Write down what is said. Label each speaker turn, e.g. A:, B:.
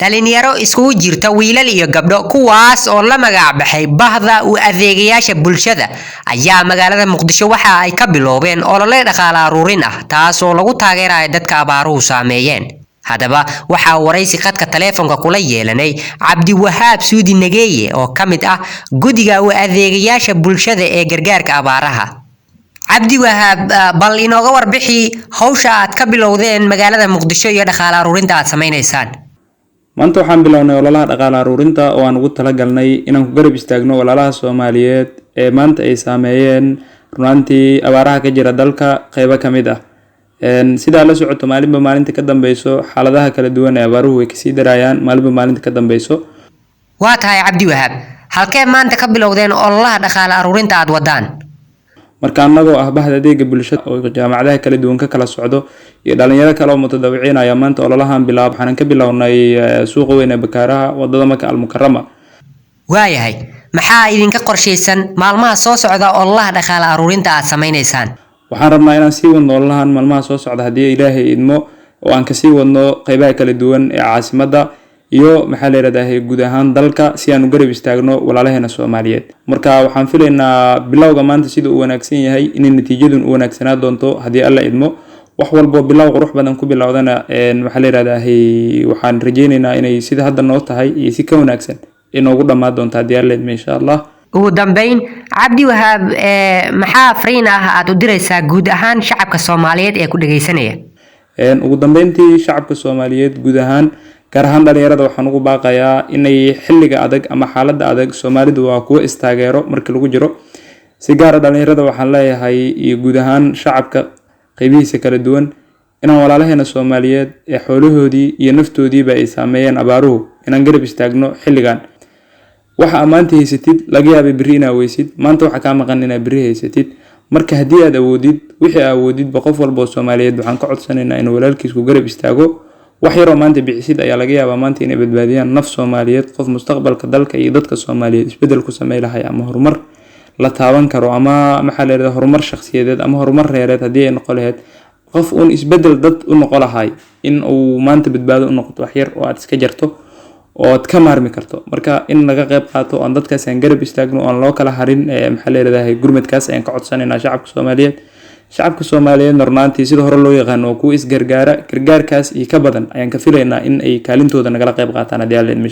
A: dhalinyaro iskugu jirta wiilal iyo gabdho kuwaas oo la magac baxay bahda u adeegayaasha bulshada ayaa magaalada Muqdisho waxa ay ka biloobeen olole dhaqaale aruurin ah taas oo lagu taageerayo dadka abaaruhu saameeyeen. Hadaba waxa waraysi khadka taleefanka kula yeelanay Cabdi Wahaab Suudi Nageeye oo kamid ah gudiga u adeegayaasha bulshada ee gargaarka abaaraha. Cabdi Wahaab, bal inooga warbixi hawsha aad ka bilowdeen magaalada Muqdisho iyo dhaqaale aruurinta aad sameeynaysan.
B: maanta waxaan bilownay ololaha dhaqaale aruurinta oo aan ugu talagalnay inaan ku garab istaagno walaalaha Soomaaliyeed ee maanta ay saameeyeen runtii abaaraha ka jira dalka qaybo kamid ah. sida la socoto maalinta ka dambayso xaaladaha kala duwan ee abaaruhu way ka sii darayaan maalinta ka dambayso.
A: Waa tahay Cabdi Wahaab, halkee maanta ka bilowdeen ololaha dhaqaale aruurinta aad wadaan?
B: marka anagoo ah bahda adeega bulshada oo jaamacadaha kala duwan ka kala socdo iyo dhalinyaro kale oo mutadawiciin ah maanta ololahan bilaab waxaan ka bilownay suuqa weyn ee Bakaaraha wadada Maka al-Mukarrama.
A: waayahay, maxaa idinka qorsheysan maalmaha soo socda ololaha dhaqaale aruurinta aad sameeynaysan?
B: waxaan rabnaa inaan sii wadno ololahan maalmaha soo socda haddii Ilaahay idmo oo aan ka sii wadno qaybaha kala duwan ee caasimadda iyo maxaa la yiraahdaa guud ahaan dalka si aan u garab istaagno walaalaheena Soomaaliyeed. marka waxaan filaynaa bilowga maanta sida uu wanaagsan yahay in natiijadu u wanaagsanaa doonto haddii Alla idmo. wax walba bilow qurux badan ku bilowdana maxaa la yiraahdaa waxaan rajaynaynaa inay sida hadda noo tahay iyo si ka wanaagsan inoogu dhamaad doonto haddii Alla idmo insha Allah.
A: ugu dambeyn, Cabdi Wahaab, maxaa fariin ah aad u diraysaa guud ahaan shacabka Soomaaliyeed ee ku dhageysanaya?
B: ugu dambeyntii shacabka Soomaaliyeed guud ahaan gaar ahaan dhalinyarada waxaan ugu baaqayaa inay xilliga adag ama xaaladda adag Soomaalidu waa kuwa istaageero marka lagu jiro. si gaar ah dhalinyarada waxaan leeyahay iyo guud ahaan shacabka qaybihiisa kala duwan inaan walaalaheena Soomaaliyeed ee xoolahoodii iyo naftoodiiba ay saameeyeen abaaruhu inaan garab istaagno xilligan. waxa maanta haysatid laga yaabay berri inaad weysid, maanta waxa ka maqan inaad berri haysatid. marka haddii aad awoodid wixii aad awoodid qof walba oo Soomaaliyeed waxaan ka codsanaynaa inuu walaalkiis ku garab istaago. wax yar oo maanta bixisid ayaa laga yaabaa maanta inay badbaadiyaan naf Soomaaliyeed, qof mustaqbalka dalka iyo dadka Soomaaliyeed isbedel ku sameey lahay ama horumar la taaban karo ama maxaa la yiraahdaa horumar shakhsiyadeed ama horumar reereed haddii ay noqon lahayd qof uun isbedel dad u noqon lahay in uu maanta badbaado u noqdo wax yar oo aad iska jarto oo aad ka maarmi karto. marka in laga qayb qaato oo dadkaas aan garab istaagno oo loo kala harin maxaa la yiraahdaa gurmadkaas ayaan ka codsanaynaa shacabka Soomaaliyeed runtii sida hore loo yaqaan oo ku isgargaarkaas iyo ka badan ayaan ka filaynaa in ay kaalintooda nagala qayb qaataan haddii Alla idmo.